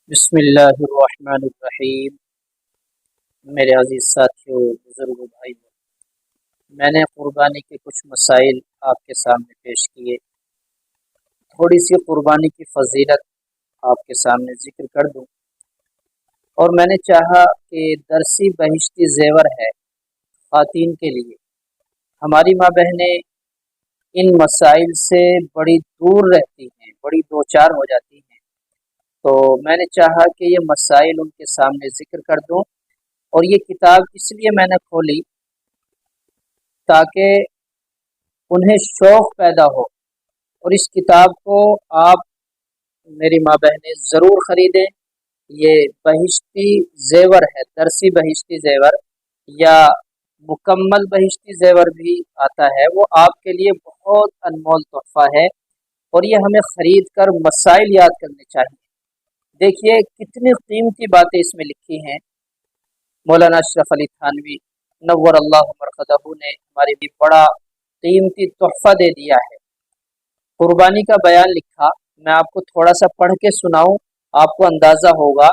بسم اللہ الرحمن الرحیم۔ میرے عزیز ساتھیوں، بزرگوں، بھائیوں، میں نے قربانی کے کچھ مسائل آپ کے سامنے پیش کیے۔ تھوڑی سی قربانی کی فضیلت آپ کے سامنے ذکر کر دوں، اور میں نے چاہا کہ درسی بہشتی زیور ہے خواتین کے لیے۔ ہماری ماں بہنیں ان مسائل سے بڑی دور رہتی ہیں، بڑی دوچار ہو جاتی ہیں، تو میں نے چاہا کہ یہ مسائل ان کے سامنے ذکر کر دوں۔ اور یہ کتاب اس لیے میں نے کھولی تاکہ انہیں شوق پیدا ہو، اور اس کتاب کو آپ میری ماں بہنیں ضرور خریدیں۔ یہ بہشتی زیور ہے، درسی بہشتی زیور یا مکمل بہشتی زیور بھی آتا ہے، وہ آپ کے لیے بہت انمول تحفہ ہے، اور یہ ہمیں خرید کر مسائل یاد کرنے چاہیے۔ دیکھیے کتنی قیمتی باتیں اس میں لکھی ہیں۔ مولانا اشرف علی تھانوی نور اللہ مرقدہ نے ہمارے بھی بڑا قیمتی تحفہ دے دیا ہے۔ قربانی کا بیان لکھا، میں آپ کو تھوڑا سا پڑھ کے سناؤں، آپ کو اندازہ ہوگا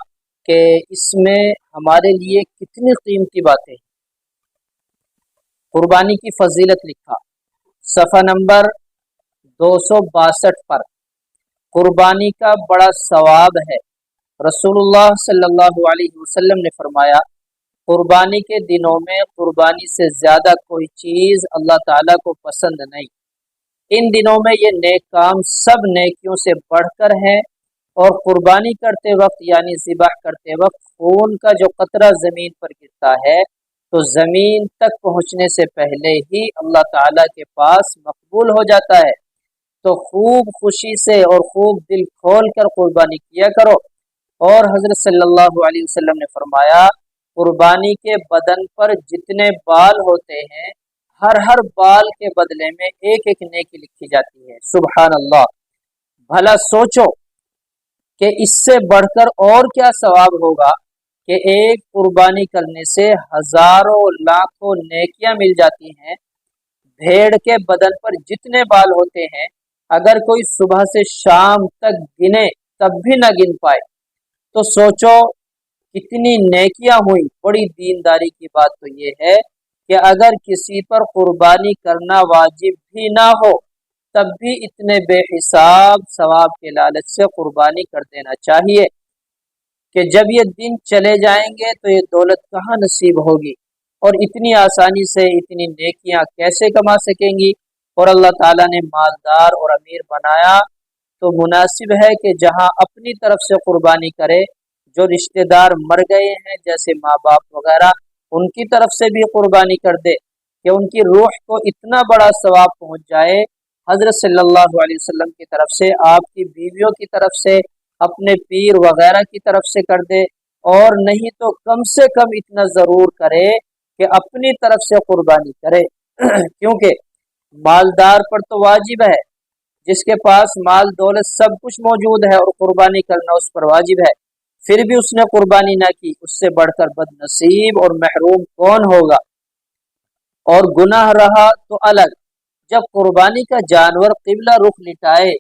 کہ اس میں ہمارے لیے کتنی قیمتی باتیں ہیں۔ قربانی کی فضیلت لکھا، صفحہ نمبر 262 پر۔ قربانی کا بڑا ثواب ہے۔ رسول اللہ صلی اللہ علیہ وسلم نے فرمایا، قربانی کے دنوں میں قربانی سے زیادہ کوئی چیز اللہ تعالیٰ کو پسند نہیں۔ ان دنوں میں یہ نیک کام سب نیکیوں سے بڑھ کر ہے، اور قربانی کرتے وقت یعنی ذبح کرتے وقت خون کا جو قطرہ زمین پر گرتا ہے تو زمین تک پہنچنے سے پہلے ہی اللہ تعالیٰ کے پاس مقبول ہو جاتا ہے۔ تو خوب خوشی سے اور خوب دل کھول کر قربانی کیا کرو۔ اور حضرت صلی اللہ علیہ وسلم نے فرمایا، قربانی کے بدن پر جتنے بال ہوتے ہیں، ہر بال کے بدلے میں ایک ایک نیکی لکھی جاتی ہے۔ سبحان اللہ! بھلا سوچو کہ اس سے بڑھ کر اور کیا ثواب ہوگا کہ ایک قربانی کرنے سے ہزاروں لاکھوں نیکیاں مل جاتی ہیں۔ بھیڑ کے بدن پر جتنے بال ہوتے ہیں، اگر کوئی صبح سے شام تک گنے تب بھی نہ گن پائے، تو سوچو کتنی نیکیاں ہوئیں۔ بڑی دینداری کی بات تو یہ ہے کہ اگر کسی پر قربانی کرنا واجب بھی نہ ہو تب بھی اتنے بے حساب ثواب کے لالچ سے قربانی کر دینا چاہیے کہ جب یہ دن چلے جائیں گے تو یہ دولت کہاں نصیب ہوگی، اور اتنی آسانی سے اتنی نیکیاں کیسے کما سکیں گی۔ اور اللہ تعالیٰ نے مالدار اور امیر بنایا تو مناسب ہے کہ جہاں اپنی طرف سے قربانی کرے، جو رشتہ دار مر گئے ہیں جیسے ماں باپ وغیرہ، ان کی طرف سے بھی قربانی کر دے کہ ان کی روح کو اتنا بڑا ثواب پہنچ جائے۔ حضرت صلی اللہ علیہ وسلم کی طرف سے، آپ کی بیویوں کی طرف سے، اپنے پیر وغیرہ کی طرف سے کر دے، اور نہیں تو کم سے کم اتنا ضرور کرے کہ اپنی طرف سے قربانی کرے کیونکہ مالدار پر تو واجب ہے، جس کے پاس مال دولت سب کچھ موجود ہے اور قربانی کرنا اس پر واجب ہے، پھر بھی اس نے قربانی نہ کی، اس سے بڑھ کر بد نصیب اور محروم کون ہوگا۔ اور گناہ رہا تو الگ، جب قربانی کا جانور قبلہ رخ لٹائے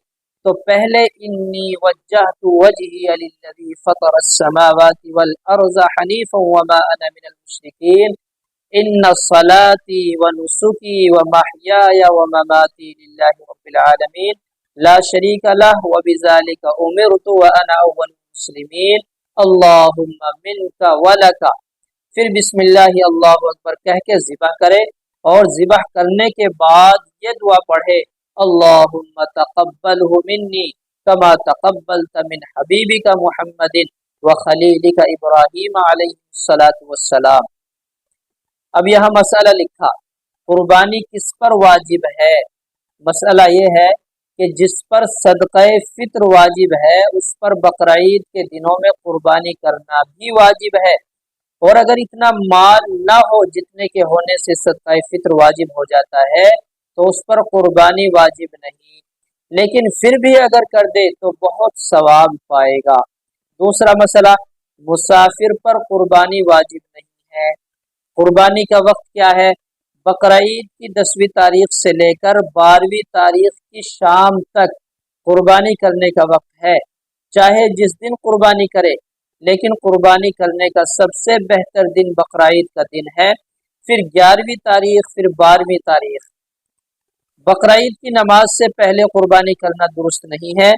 تو پہلے انی وجہت وجہی للذی فطر السماوات والارض حنیفا وما انا من المشرکین ان صلاتی ونسکی ومحیای ومماتی للہ رب العالمین لا شریک لہ وبذالک امرت وانا اول المسلمین اللہم منک ولک۔ پھر بسم اللہ اللہ اکبر کہہ کے ذبح کرے، اور ذبح کرنے کے بعد یہ دعا پڑھے، اللہم تقبلہ منی کما تقبلت من حبیبک محمد وخلیلک ابراہیم علیہ الصلاۃ والسلام۔ اب یہاں مسئلہ لکھا، قربانی کس پر واجب ہے؟ مسئلہ یہ ہے کہ جس پر صدقہ فطر واجب ہے اس پر بقرعید کے دنوں میں قربانی کرنا بھی واجب ہے، اور اگر اتنا مال نہ ہو جتنے کے ہونے سے صدقہ فطر واجب ہو جاتا ہے تو اس پر قربانی واجب نہیں، لیکن پھر بھی اگر کر دے تو بہت ثواب پائے گا۔ دوسرا مسئلہ، مسافر پر قربانی واجب نہیں ہے۔ قربانی کا وقت کیا ہے؟ بقرعید کی 10ویں تاریخ سے لے کر 12ویں تاریخ کی شام تک قربانی کرنے کا وقت ہے، चाहे जिस दिन कुर्बानी करे, लेकिन कुर्बानी करने का सबसे बेहतर दिन बकरीद का दिन है, फिर 11वीं तारीख, फिर 12वीं तारीख। बकरीद की नमाज से पहले कुर्बानी करना दुरुस्त नहीं है,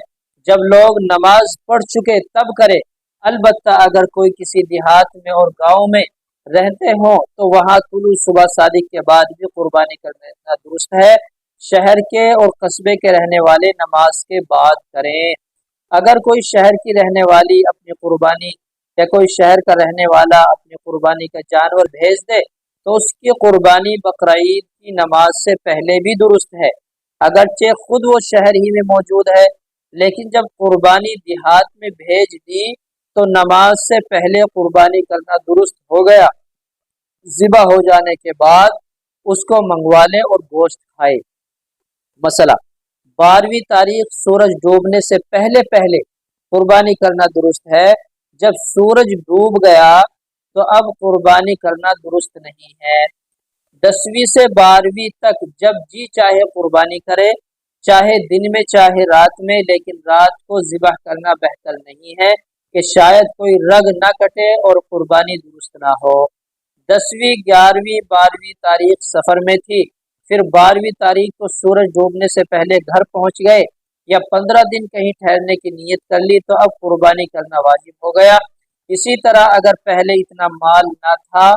जब लोग नमाज पढ़ चुके तब करे। अलबत्ता अगर कोई किसी देहात में और गांव में रहते हो तो वहाँ तुलू सुबह सादिक के बाद भी कुर्बानी करना दुरुस्त है। शहर के और कस्बे के रहने वाले नमाज के बाद करें। अगर कोई शहर की रहने वाली अपनी कुर्बानी या कोई शहर का रहने वाला अपनी कुर्बानी का जानवर भेज दे तो उसकी कुर्बानी बकरीद की नमाज से पहले भी दुरुस्त है, अगरचे खुद वो शहर ही में मौजूद है। लेकिन जब कुर्बानी देहात में भेज दी तो नमाज से पहले कुर्बानी करना दुरुस्त हो गया। ज़िबा हो जाने के बाद उसको मंगवा ले और गोश्त खाए। मसला, 12वीं तारीख सूरज डूबने से पहले पहले कुर्बानी करना दुरुस्त है। जब सूरज डूब गया तो अब कुर्बानी करना दुरुस्त नहीं है। 10वीं से 12वीं तक जब जी चाहे कुर्बानी करे, चाहे दिन में चाहे रात में, लेकिन रात को ज़िबह करना बेहतर नहीं है कि शायद कोई रग ना कटे और कुर्बानी दुरुस्त ना हो। 10वीं, 11वीं, 12वीं तारीख सफ़र में थी, फिर 12वीं तारीख को सूरज डूबने से पहले घर पहुंच गए या 15 दिन कहीं ठहरने की नीयत कर ली तो अब कुर्बानी करना वाजिब हो गया। इसी तरह अगर पहले इतना माल ना था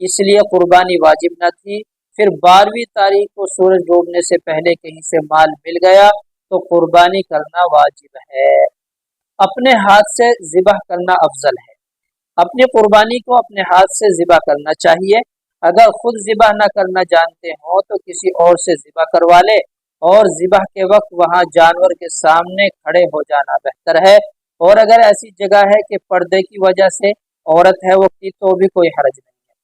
इसलिए कुर्बानी वाजिब न थी, फिर 12वीं तारीख को सूरज डूबने से पहले कहीं से माल मिल गया तो कुर्बानी करना वाजिब है। अपने हाथ से ज़िबह करना अफजल है। अपनी कुर्बानी को अपने हाथ से ज़िबह करना चाहिए। अगर खुद ज़िबह न करना जानते हो तो किसी और से ज़िबह करवा ले और ज़िबह के वक्त वहाँ जानवर के सामने खड़े हो जाना बेहतर है। और अगर ऐसी जगह है कि पर्दे की वजह से औरत है वो की तो भी कोई हर्ज नहीं है।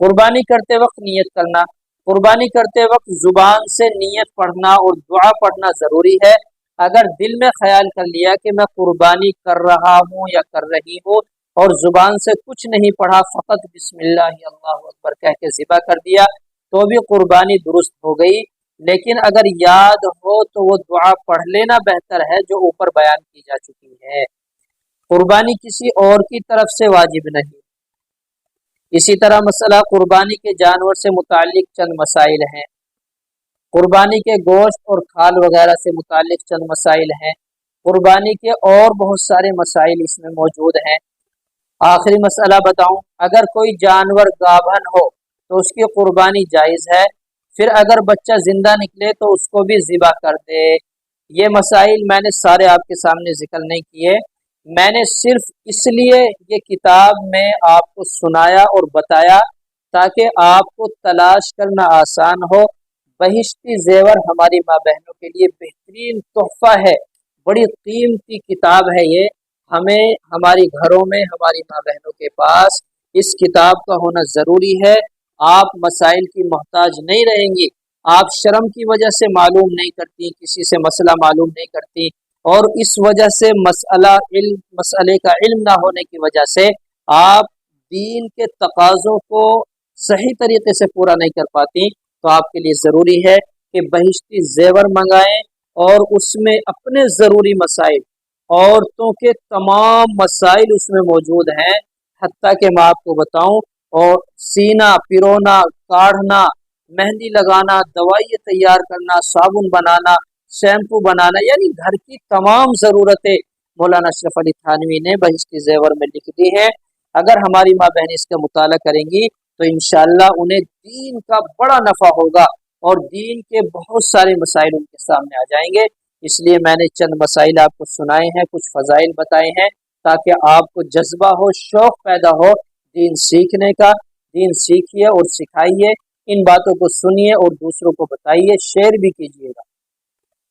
कुर्बानी करते वक्त नियत करना। कुर्बानी करते वक्त जुबान से नियत पढ़ना और दुआ पढ़ना ज़रूरी है। अगर दिल में ख्याल कर लिया कि मैं कुर्बानी कर रहा हूँ या कर रही हूँ और जुबान से कुछ नहीं पढ़ा, फ़कत बिस्मिल्लाह अल्लाहु अकबर कह के ज़िबा कर दिया तो भी कुर्बानी दुरुस्त हो गई। लेकिन अगर याद हो तो वो दुआ पढ़ लेना बेहतर है जो ऊपर बयान की जा चुकी है। कुर्बानी किसी और की तरफ से वाजिब नहीं। इसी तरह मसला कुर्बानी के जानवर से मुतालिक चंद मसाइल हैं। कुर्बानी के गोश्त और खाल वगैरह से मुतालिक चंद मसाइल हैं। कुर्बानी के और बहुत सारे मसाइल इसमें मौजूद हैं। आखिरी मसला बताऊं, अगर कोई जानवर गाभन हो तो उसकी कुर्बानी जायज़ है, फिर अगर बच्चा जिंदा निकले तो उसको भी ज़िबा कर दे। ये मसाइल मैंने सारे आपके सामने जिक्र नहीं किए, मैंने सिर्फ इसलिए ये किताब में आपको सुनाया और बताया ताकि आपको तलाश करना आसान हो। बहिश्ती ज़ेवर हमारी माँ बहनों के लिए बेहतरीन तोहफा है, बड़ी कीमती किताब है ये। हमें हमारी घरों में हमारी माँ बहनों के पास इस किताब का होना ज़रूरी है। आप मसाइल की मोहताज नहीं रहेंगी। आप शर्म की वजह से मालूम नहीं करती, किसी से मसला मालूम नहीं करती और इस वजह से मसले का इल्म ना होने की वजह से आप दीन के तकाज़ों को सही तरीके से पूरा नहीं कर पाती। तो आपके लिए ज़रूरी है कि बहिश्ती ज़ेवर मंगाएं और उसमें अपने ज़रूरी मसाइल, औरतों के तमाम मसाइल उसमें मौजूद हैं। हत्ता कि मैं आपको बताऊं, और सीना पिरोना, काढ़ना, मेहंदी लगाना, दवाई तैयार करना, साबुन बनाना, शैम्पू बनाना, यानी घर की तमाम ज़रूरतें मौलाना अशरफ अली थानवी ने बहिश्ती ज़ेवर में लिख दी हैं। अगर हमारी माँ बहन इसका मुताला करेंगी तो इंशाअल्लाह उन्हें दीन का बड़ा नफ़ा होगा और दीन के बहुत सारे मसाइल उनके सामने आ जाएंगे। इसलिए मैंने चंद मसाइल आपको सुनाए हैं, कुछ फ़ज़ाइल बताए हैं ताकि आपको जज्बा हो, शौक़ पैदा हो दीन सीखने का। दीन सीखिए और सिखाइए, इन बातों को सुनिए और दूसरों को बताइए, शेयर भी कीजिएगा।